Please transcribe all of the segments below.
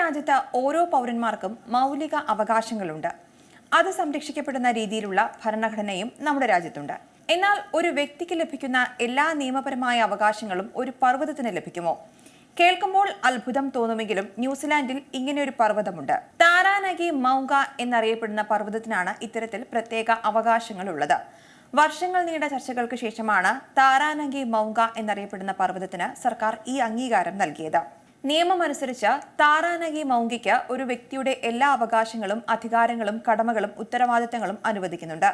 രാജ്യത്ത് ഓരോ പൗരന്മാർക്കും മൗലിക അവകാശങ്ങളുണ്ട്. അത് സംരക്ഷിക്കപ്പെടുന്ന രീതിയിലുള്ള ഭരണഘടനയും നമ്മുടെ രാജ്യത്തുണ്ട്. എന്നാൽ ഒരു വ്യക്തിക്ക് ലഭിക്കുന്ന എല്ലാ നിയമപരമായ അവകാശങ്ങളും ഒരു പർവ്വതത്തിന് ലഭിക്കുമോ? കേൾക്കുമ്പോൾ അത്ഭുതം തോന്നുമെങ്കിലും ന്യൂസിലാൻഡിൽ ഇങ്ങനെയൊരു പർവ്വതമുണ്ട്. താരാനഗി മൗംഗ എന്നറിയപ്പെടുന്ന പർവ്വതത്തിനാണ് ഇത്തരത്തിൽ പ്രത്യേക അവകാശങ്ങളുള്ളത്. വർഷങ്ങൾ നീണ്ട ചർച്ചകൾക്ക് ശേഷമാണ് താരാനഗി മൗംഗ എന്നറിയപ്പെടുന്ന പർവ്വതത്തിന് സർക്കാർ ഈ അംഗീകാരം നൽകിയത്. നിയമമനുസരിച്ച് താരാനഗി മൗംഗയ്ക്ക് ഒരു വ്യക്തിയുടെ എല്ലാ അവകാശങ്ങളും അധികാരങ്ങളും കടമകളും ഉത്തരവാദിത്തങ്ങളും അനുവദിക്കുന്നുണ്ട്.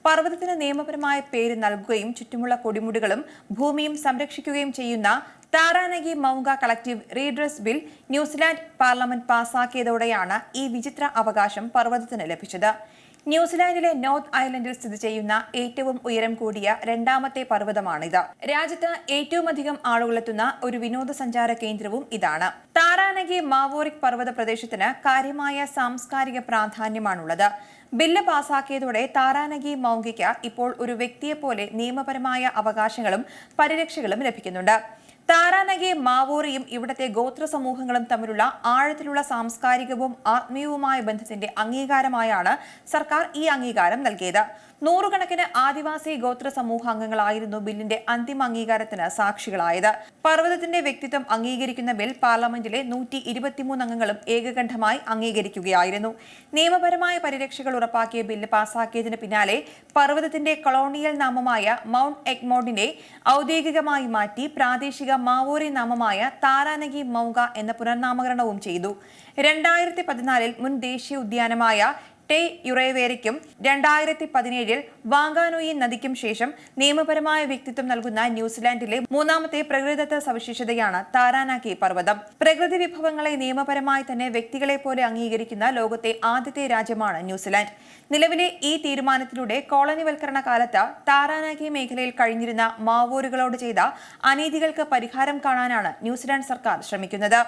പർവ്വതത്തിന് നിയമപരമായ പേര് നൽകുകയും ചുറ്റുമുള്ള കൊടിമുടികളും ഭൂമിയും സംരക്ഷിക്കുകയും ചെയ്യുന്ന Taranaki Maunga collective redress bill New Zealand parliament പാസാക്കിയതോടെയാണ് ഈ വിചിത്ര അവകാശം പർവ്വതത്തിന് ലഭിച്ചത്. ന്യൂസിലാൻഡിലെ നോർത്ത് ഐലൻഡിൽ സ്ഥിതി ചെയ്യുന്ന ഏറ്റവും ഉയരം കൂടിയ രണ്ടാമത്തെ പർവ്വതമാണിത്. രാജ്യത്ത് ഏറ്റവുമധികം ആളുകളെത്തുന്ന ഒരു വിനോദസഞ്ചാര കേന്ദ്രവും ഇതാണ്. താരാനഗി മാവോറിക് പർവ്വത പ്രദേശത്തിന് കാര്യമായ സാംസ്കാരിക പ്രാധാന്യമാണുള്ളത്. ബില്ല് പാസാക്കിയതോടെ താരാനഗി മൗംഗയ്ക്ക് ഇപ്പോൾ ഒരു വ്യക്തിയെപ്പോലെ നിയമപരമായ അവകാശങ്ങളും പരിരക്ഷകളും ലഭിക്കുന്നുണ്ട്. താരാനഗി മാവോറിയും ഇവിടത്തെ ഗോത്ര സമൂഹങ്ങളും തമ്മിലുള്ള ആഴത്തിലുള്ള സാംസ്കാരികവും ആത്മീയവുമായ ബന്ധത്തിന്റെ അംഗീകാരമായാണ് സർക്കാർ ഈ അംഗീകാരം നൽകിയത്. നൂറുകണക്കിന് ആദിവാസി ഗോത്ര സമൂഹാംഗങ്ങളായിരുന്നു ബില്ലിന്റെ അന്തിമ അംഗീകാരത്തിന് സാക്ഷികളായത്. പർവ്വതത്തിന്റെ വ്യക്തിത്വം അംഗീകരിക്കുന്ന ബിൽ പാർലമെന്റിലെ 123 അംഗങ്ങളും ഏകകണ്ഠമായി അംഗീകരിക്കുകയായിരുന്നു. നിയമപരമായ പരിരക്ഷകൾ ഉറപ്പാക്കിയ ബില്ല് പാസാക്കിയതിന് പിന്നാലെ പർവ്വതത്തിന്റെ കൊളോണിയൽ നാമമായ മൗണ്ട് എഗ്മോണ്ടിനെ ഔദ്യോഗികമായി മാറ്റി പ്രാദേശിക മാവോറി നാമമായ താരാനഗി മൗംഗ എന്ന പുനർനാമകരണവും ചെയ്തു. 2014 മുൻ ദേശീയ ഉദ്യാനമായ ടെ യുറേവേരയ്ക്കും 2017 വാങ്കാനോയി നദിക്കും ശേഷം നിയമപരമായ വ്യക്തിത്വം നൽകുന്ന ന്യൂസിലാൻഡിലെ മൂന്നാമത്തെ പ്രകൃതിദത്ത സവിശേഷതയാണ് താരാനഗി പർവ്വതം. പ്രകൃതി വിഭവങ്ങളെ നിയമപരമായി തന്നെ വ്യക്തികളെ പോലെ അംഗീകരിക്കുന്ന ലോകത്തെ ആദ്യത്തെ രാജ്യമാണ് ന്യൂസിലാൻഡ്. നിലവിലെ ഈ തീരുമാനത്തിലൂടെ കോളനിവൽക്കരണ കാലത്ത് താരാനഗി മേഖലയിൽ കഴിഞ്ഞിരുന്ന മാവോറികളോട് ചെയ്ത അനീതികൾക്ക് പരിഹാരം കാണാനാണ് ന്യൂസിലാൻഡ് സർക്കാർ ശ്രമിക്കുന്നത്.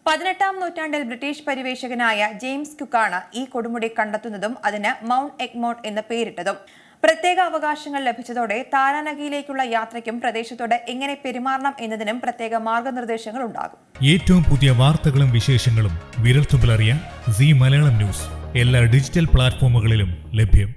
18ാം നൂറ്റാണ്ടിൽ ബ്രിട്ടീഷ് പരിവേഷകനായ ജെയിംസ് കുക്കാണ് ഈ കൊടുമുടി കണ്ടെത്തുന്നതും അതിന് മൗണ്ട് എഗ്മോണ്ട് എന്ന് പേരിട്ടതും. പ്രത്യേക അവകാശങ്ങൾ ലഭിച്ചതോടെ താരാനഗിയിലേക്കുള്ള യാത്രയ്ക്കും പ്രദേശത്തോട് എങ്ങനെ പെരുമാറണം എന്നതിനും പ്രത്യേക മാർഗനിർദ്ദേശങ്ങൾ ഉണ്ടാകും. ഏറ്റവും പുതിയ വാർത്തകളും വിശേഷങ്ങളും വിരൽത്തുമ്പിലറിയാൻ സീ മലയാളം ന്യൂസ് എല്ലാ ഡിജിറ്റൽ പ്ലാറ്റ്ഫോമുകളിലും ലഭ്യം.